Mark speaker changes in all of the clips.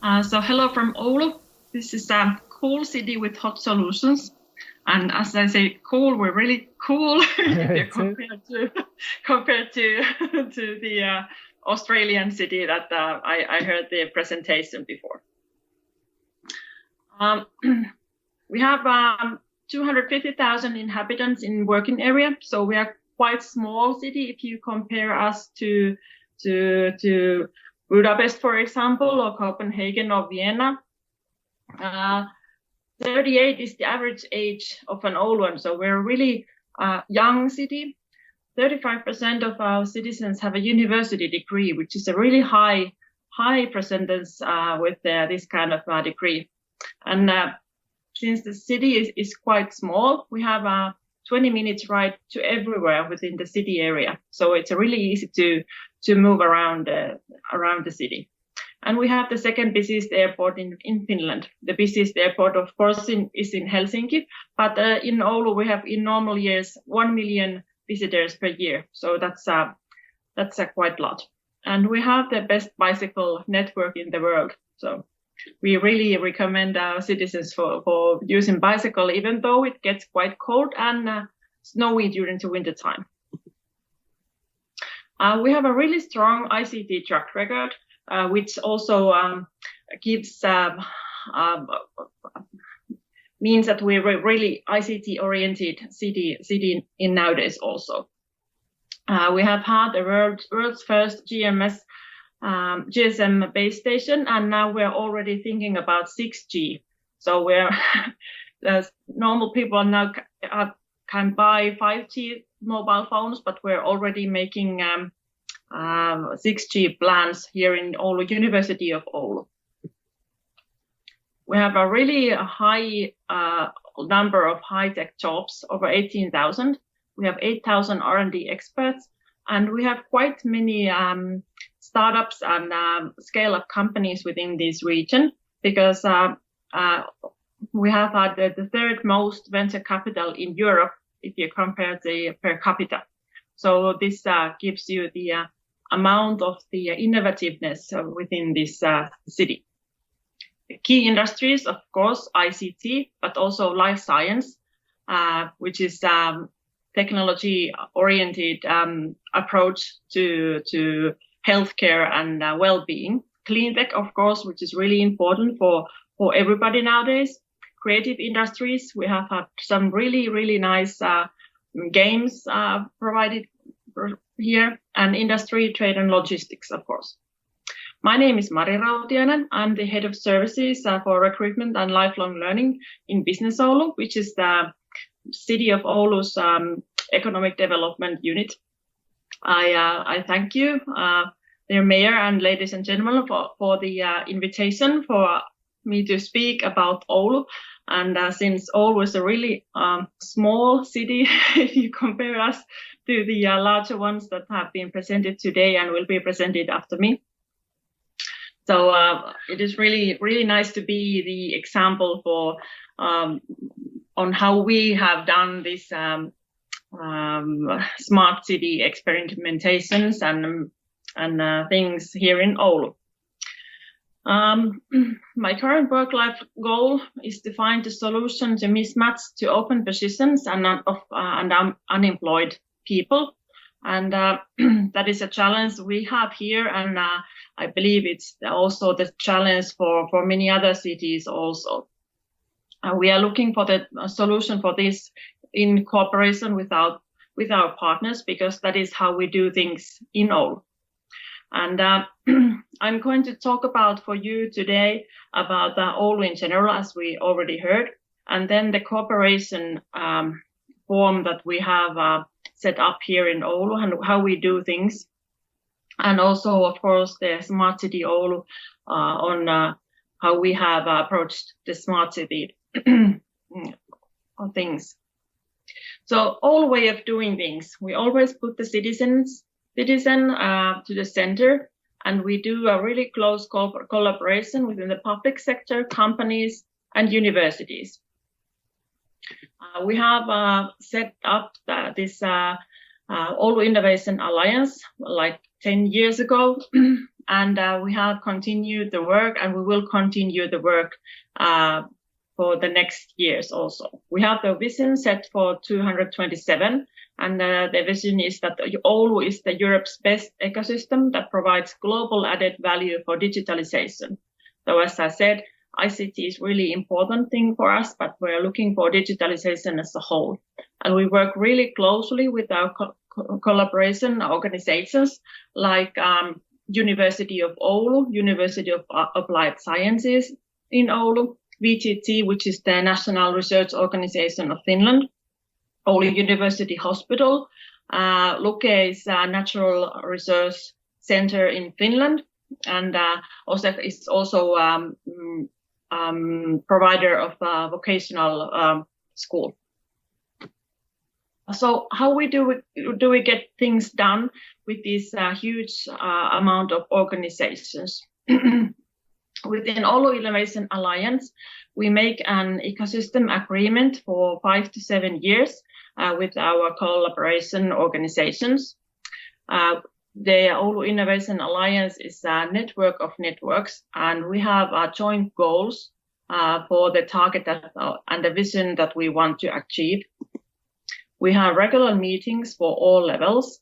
Speaker 1: So hello from Oulu. This is a cool city with hot solutions. And as I say, cool, we're really cool compared to the Australian city that I heard the presentation before. We have 250,000 inhabitants in working area, so we are quite small city if you compare us to Budapest, for example, or Copenhagen or Vienna. 38 is the average age of an Ouluan, so we're a really young city. 35% of our citizens have a university degree, which is a really high percentage with this kind of degree. And since the city is quite small, we have a 20 minutes ride to everywhere within the city area. So it's really easy to move around the city. And we have the second busiest airport in Finland. The busiest airport, of course, is in Helsinki, but in Oulu we have in normal years 1 million visitors per year. So that's quite a lot. And we have the best bicycle network in the world. So we really recommend our citizens for using bicycle, even though it gets quite cold and snowy during the winter time. We have a really strong ICT track record, which also gives means that we're really ICT-oriented city in nowadays also. We have had the world's first GSM base station, and now we're already thinking about 6G. So normal people now can buy 5G mobile phones, but we're already making 6G plans here in Oulu, University of Oulu. We have a really high number of high-tech jobs, over 18,000. We have 8,000 R&D experts, and we have quite many startups and scale-up companies within this region, because we have had the third most venture capital in Europe if you compare the per capita. So this gives you the amount of the innovativeness within this city. The key industries, of course, ICT, but also life science, which is technology-oriented approach to healthcare and well-being. Clean tech, of course, which is really important for everybody nowadays. Creative industries, we have had some really nice games provided here, and industry, trade and logistics, of course. My name is Mari Rautiainen. I'm the head of services for recruitment and lifelong learning in Business Oulu, which is the city of Oulu's economic development unit. I thank you, dear mayor and ladies and gentlemen, for the invitation for me to speak about Oulu. And since Oulu is a really small city, if you compare us to the larger ones that have been presented today and will be presented after me. So it is really nice to be the example for on how we have done this smart city experimentations and things here in Oulu. My current work-life goal is to find a solution to mismatch to open positions and unemployed people. And that is a challenge we have here, and I believe it's also the challenge for many other cities also. We are looking for the solution for this in cooperation with our partners, because that is how we do things in Oulu. And I'm going to talk about for you today about Oulu in general, as we already heard, and then the cooperation form that we have set up here in Oulu and how we do things. And also, of course, the Smart City Oulu on how we have approached the smart city things. So Oulu way of doing things, we always put the citizen to the center, and we do a really close collaboration within the public sector, companies, and universities. We have set up this Oulu Innovation Alliance like 10 years ago, and we have continued the work, and we will continue the work for the next years also. We have the vision set for 227, and the vision is that Oulu is the Europe's best ecosystem that provides global added value for digitalization. So as I said, ICT is really important thing for us, but we're looking for digitalization as a whole. And we work really closely with our collaboration organizations like University of Oulu, University of Applied Sciences in Oulu, VTT, which is the National Research Organization of Finland, Oulu University Hospital, Luke is a natural research center in Finland, and also is also provider of vocational school. So how do we get things done with this huge amount of organizations? Within Oulu Innovation Alliance, we make an ecosystem agreement for 5 to 7 years with our collaboration organizations. The Oulu Innovation Alliance is a network of networks, and we have joint goals for the target and the vision that we want to achieve. We have regular meetings for all levels.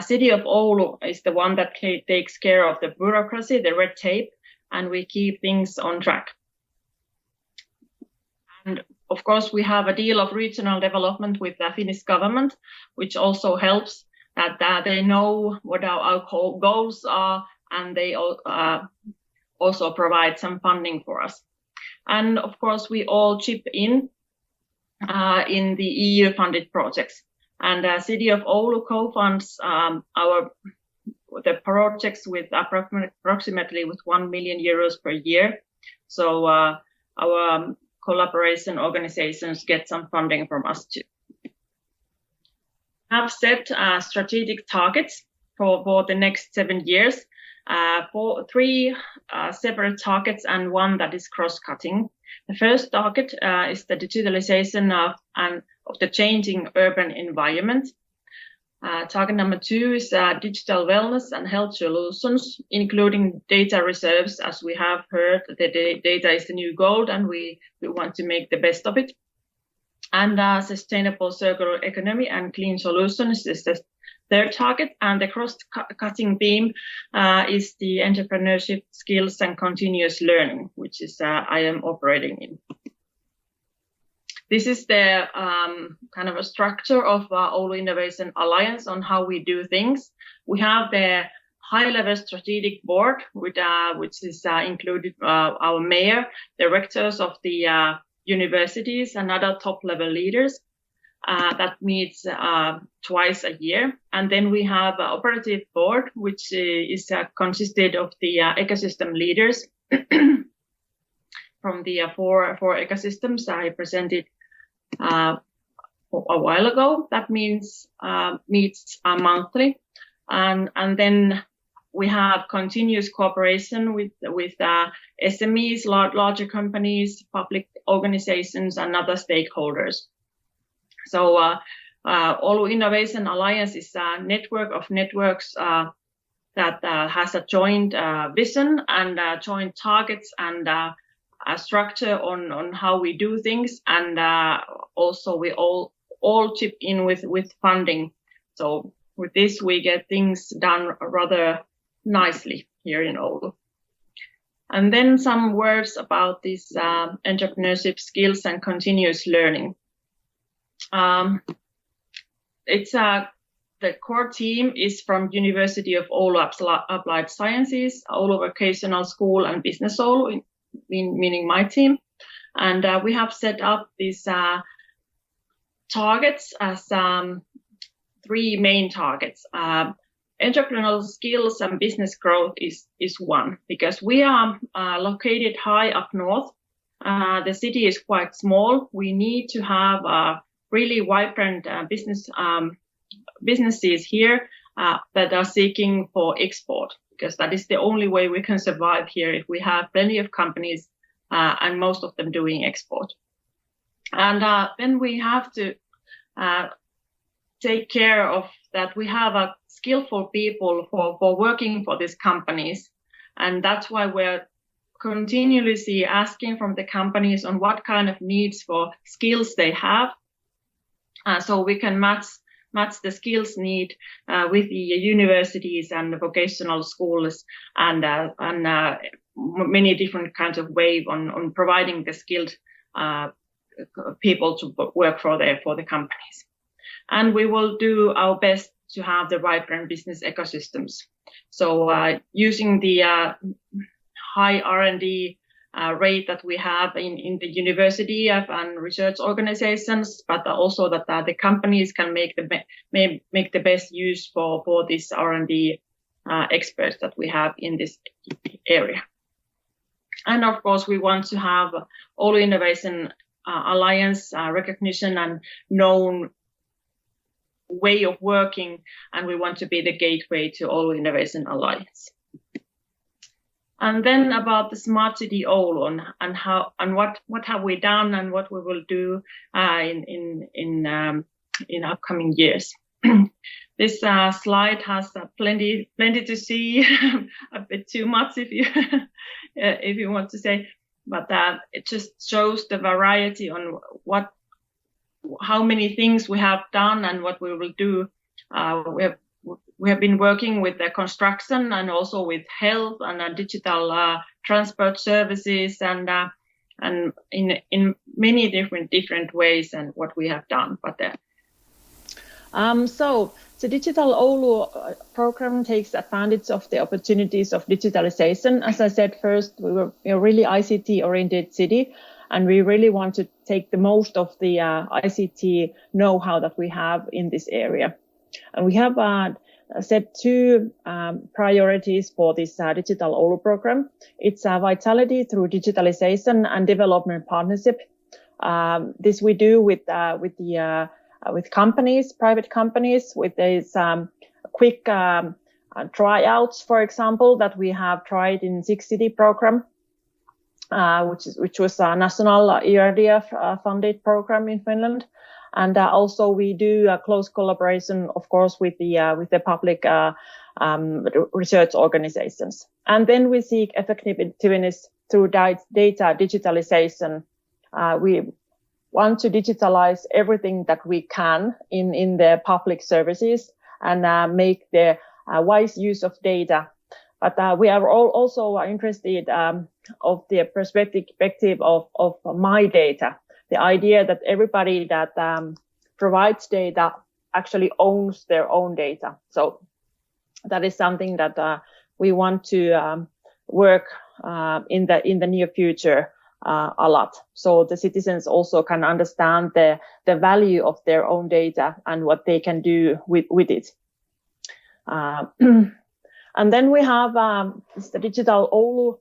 Speaker 1: City of Oulu is the one that takes care of the bureaucracy, the red tape, and we keep things on track. And of course, we have a deal of regional development with the Finnish government, which also helps that they know what our goals are, and they also provide some funding for us. And of course, we all chip in the EU-funded projects. And the City of Oulu co-funds the projects with approximately with 1 million euros per year. So our collaboration organizations get some funding from us too. We have set strategic targets for the next 7 years, for 3 separate targets and 1 that is cross-cutting. The first target is the digitalization of the changing urban environment. Target number 2 is digital wellness and health solutions, including data reserves. As we have heard, the data is the new gold, and we want to make the best of it. And sustainable circular economy and clean solutions is the third target. And the cross-cutting theme is the entrepreneurship skills and continuous learning, which is I am operating in. This is the kind of a structure of Oulu Innovation Alliance on how we do things. We have the high-level strategic board, which is included our mayor, the rectors of the universities, and other top-level leaders that meets twice a year. And then we have an operative board, which is consisted of the ecosystem leaders from the four ecosystems I presented a while ago. That means meets monthly, and then we have continuous cooperation with SMEs, larger companies, public organizations, and other stakeholders. So Oulu Innovation Alliance is a network of networks that has a joint vision and joint targets and a structure on how we do things, and also we all chip in with funding. So with this, we get things done rather nicely here in Oulu. And then some words about this entrepreneurship skills and continuous learning. The core team is from University of Oulu Applied Sciences, Oulu Vocational School, and Business Oulu, meaning my team. And we have set up these targets as 3 main targets. Entrepreneurial skills and business growth is one, because we are located high up north. The city is quite small. We need to have really vibrant businesses here that are seeking for export, because that is the only way we can survive here if we have plenty of companies and most of them doing export. And then we have to take care of that we have a skillful people for working for these companies. And that's why we're continuously asking from the companies on what kind of needs for skills they have. So we can match the skills need with the universities and the vocational schools and many different kinds of ways on providing the skilled people to work for the companies. And we will do our best to have the vibrant business ecosystems. So using the high R&D rate that we have in the university and research organizations, but also that the companies can make the best use for this R&D experts that we have in this area. And of course, we want to have Oulu Innovation Alliance recognition and known way of working, and we want to be the gateway to Oulu Innovation Alliance. And then about the Smart City Oulu and how and what have we done and what we will do in upcoming years. This slide has plenty to see, a bit too much if you want to say, but it just shows the variety on how many things we have done and what we will do. We have been working with the construction and also with health and digital transport services and in many different ways and what we have done. But
Speaker 2: so the Digital Oulu program takes advantage of the opportunities of digitalization. As I said first, we were a really ICT-oriented city, and we really want to take the most of the ICT know-how that we have in this area. And we have set two priorities for this Digital Oulu program. It's vitality through digitalization and development partnership. This we do with companies, private companies, with these quick tryouts, for example, that we have tried in Six City program, which was a national ERDF funded program in Finland. And also we do a close collaboration, of course, with the public research organizations. And then we seek effectiveness through data digitalization. We want to digitalize everything that we can in the public services and make the wise use of data. But we are also interested of the perspective of my data. The idea that everybody that provides data actually owns their own data. So that is something that we want to work in the near future a lot. So the citizens also can understand the value of their own data and what they can do with it. And then we have the Digital Oulu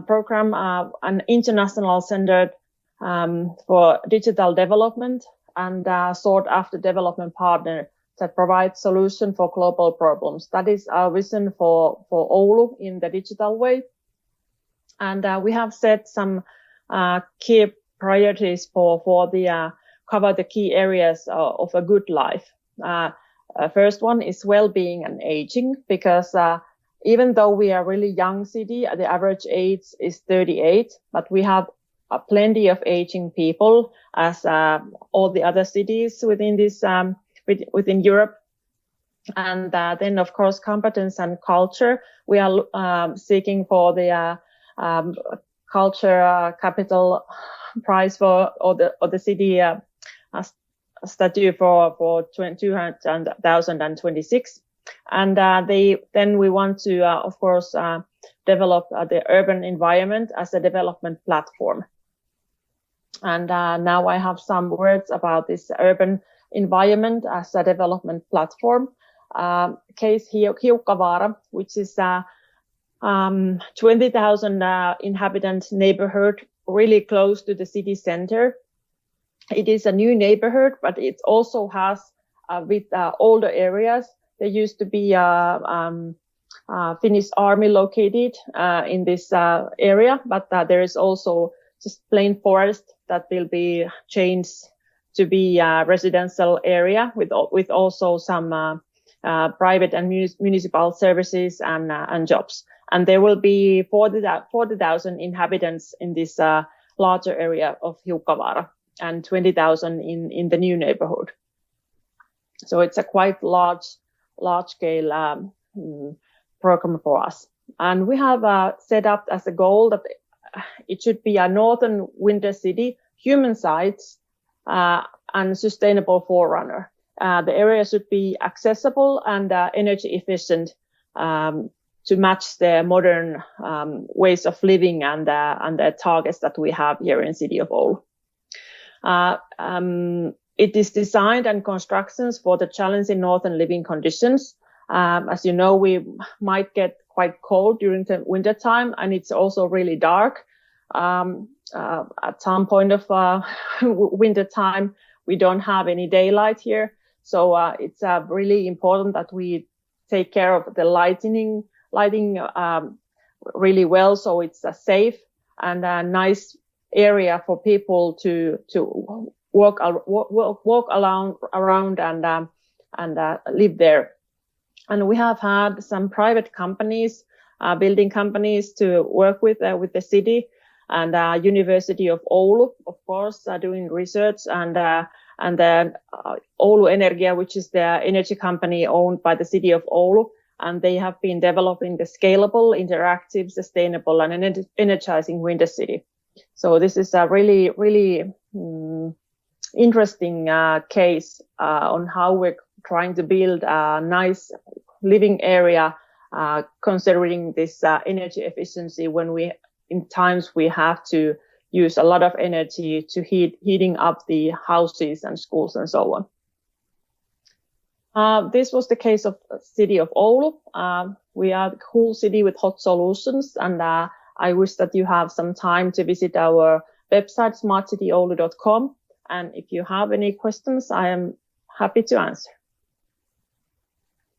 Speaker 2: program, an international centered for digital development and sought after development partner that provides solution for global problems. That is our vision for Oulu in the digital way. And we have set some key priorities for the cover the key areas of a good life. First one is well-being and aging, because even though we are a really young city, the average age is 38, but we have plenty of aging people, as all the other cities within this within Europe. And then, of course, competence and culture. We are seeking for the culture capital prize for the city statue for 2026. And then we want to, of course, develop the urban environment as a development platform. And now I have some words about this urban environment as a development platform. Case Hiukkavaara, which is 20,000 inhabitant neighborhood, really close to the city center. It is a new neighborhood, but it also has with older areas. There used to be Finnish army located in this area, but there is also just plain forest that will be changed to be a residential area with also some private and municipal services and jobs. And there will be 40,000 inhabitants in this larger area of Hiukkavaara and 20,000 in the new neighborhood. So it's a quite large scale program for us. And we have set up as a goal that it should be a northern winter city, human sites, and sustainable forerunner. The area should be accessible and energy efficient to match the modern ways of living and the targets that we have here in the city of Oulu. It is designed and constructions for the challenging northern living conditions. As you know, we might get quite cold during the winter time, and it's also really dark. At some point of winter time, we don't have any daylight here. So it's really important that we take care of the lighting really well, so it's a safe and a nice area for people to walk around and live there. And we have had some private companies, building companies, to work with the city, and University of Oulu, of course, doing research, and then Oulu Energia, which is the energy company owned by the city of Oulu. And they have been developing the scalable, interactive, sustainable, and energizing winter city. So this is a really, really interesting case on how we're trying to build a nice living area, considering this energy efficiency when in times we have to use a lot of energy to heating up the houses and schools and so on. This was the case of city of Oulu. We are a cool city with hot solutions, and I wish that you have some time to visit our website, smartcityoulu.com. And if you have any questions, I am happy to answer.